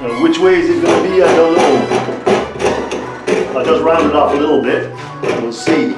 Now, which way is it going to be, I don't know. I'll just round it off a little bit. We'll see.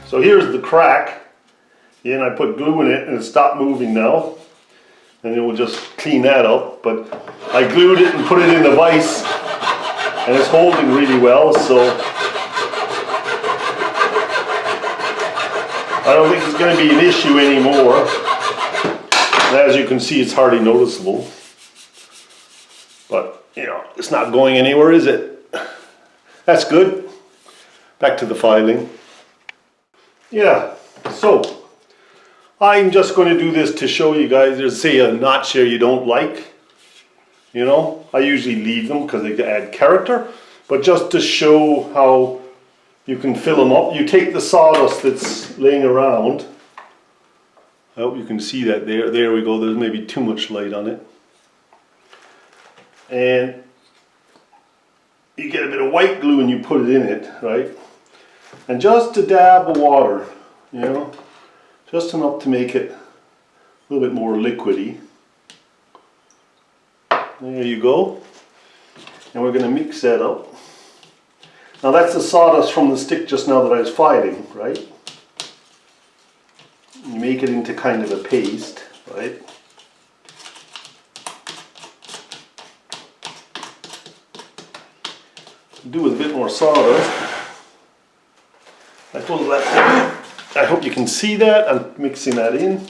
So here's the crack, and I put glue in it and it stopped moving now, and it will just clean that up. But I glued it and put it in the vise, and it's holding really well, so I don't think it's going to be an issue anymore. And as you can see, it's hardly noticeable, but you know, it's not going anywhere, is it? That's good. Back to the filing. Yeah, so I'm just going to do this to show you guys. There's, say, a notch here you don't like. You know, I usually leave them because they add character, but just to show how you can fill them up. You take the sawdust that's laying around. I hope you can see that there. There we go. There's maybe too much light on it. And you get a bit of white glue and you put it in it, right? And just a dab of water, you know, just enough to make it a little bit more liquidy. There you go. And we're going to mix that up. Now that's the sawdust from the stick just now that I was filing, right? You make it into kind of a paste, right? Do with a bit more sawdust. I hope you can see that. I'm mixing that in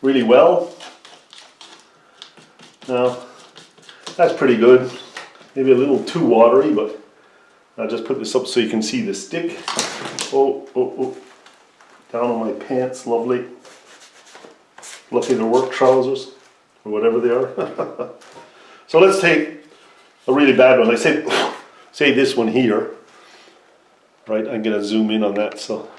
really well. Now, that's pretty good. Maybe a little too watery, but I'll just put this up so you can see the stick. Oh, oh, oh. Down on my pants, lovely. Lucky they're work trousers, or whatever they are. So let's take a really bad one. Like say this one here. Right, I'm going to zoom in on that so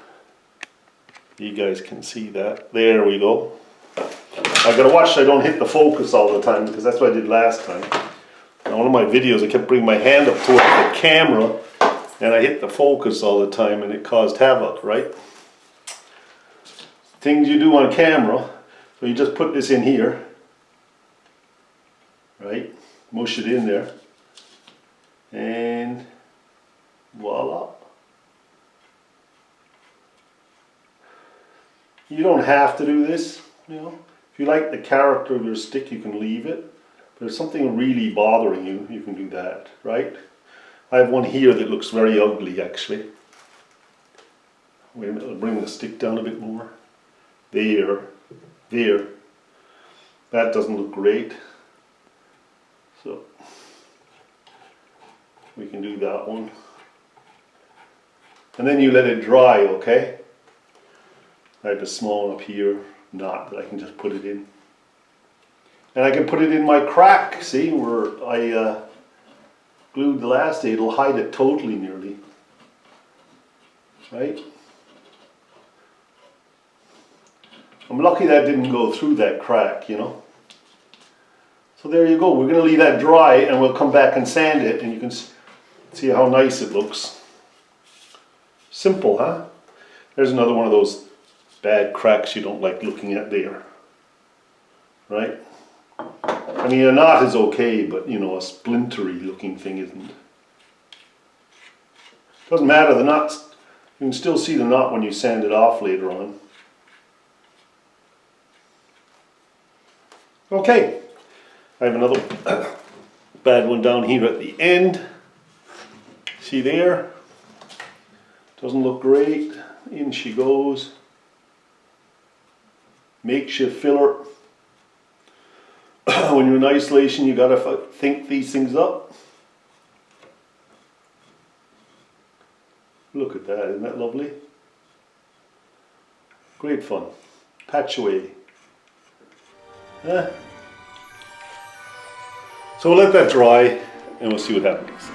you guys can see that. There we go. I've got to watch so I don't hit the focus all the time, because that's what I did last time. In one of my videos I kept bringing my hand up towards the camera and I hit the focus all the time and it caused havoc, right? Things you do on camera. So you just put this in here, right? Mush it in there and voila. You don't have to do this, you know. If you like the character of your stick, you can leave it. But if something really bothering you, you can do that, right? I have one here that looks very ugly, actually. Wait a minute, I'll bring the stick down a bit more. There. That doesn't look great. So, we can do that one. And then you let it dry, okay? I have a small one up here, not that I can just put it in. And I can put it in my crack, see, where I glued the last day. It'll hide it totally nearly. Right? I'm lucky that didn't go through that crack, you know. So there you go. We're going to leave that dry and we'll come back and sand it and you can see how nice it looks. Simple, huh? There's another one of those bad cracks you don't like looking at there. Right? I mean, a knot is okay, but you know, a splintery looking thing isn't. Doesn't matter, the knots, you can still see the knot when you sand it off later on. Okay, I have another bad one down here at the end. See there? Doesn't look great. In she goes. Makeshift filler. When you're in isolation, you gotta think these things up. Look at that, isn't that lovely? Great fun. Patch away. So we'll let that dry and we'll see what happens.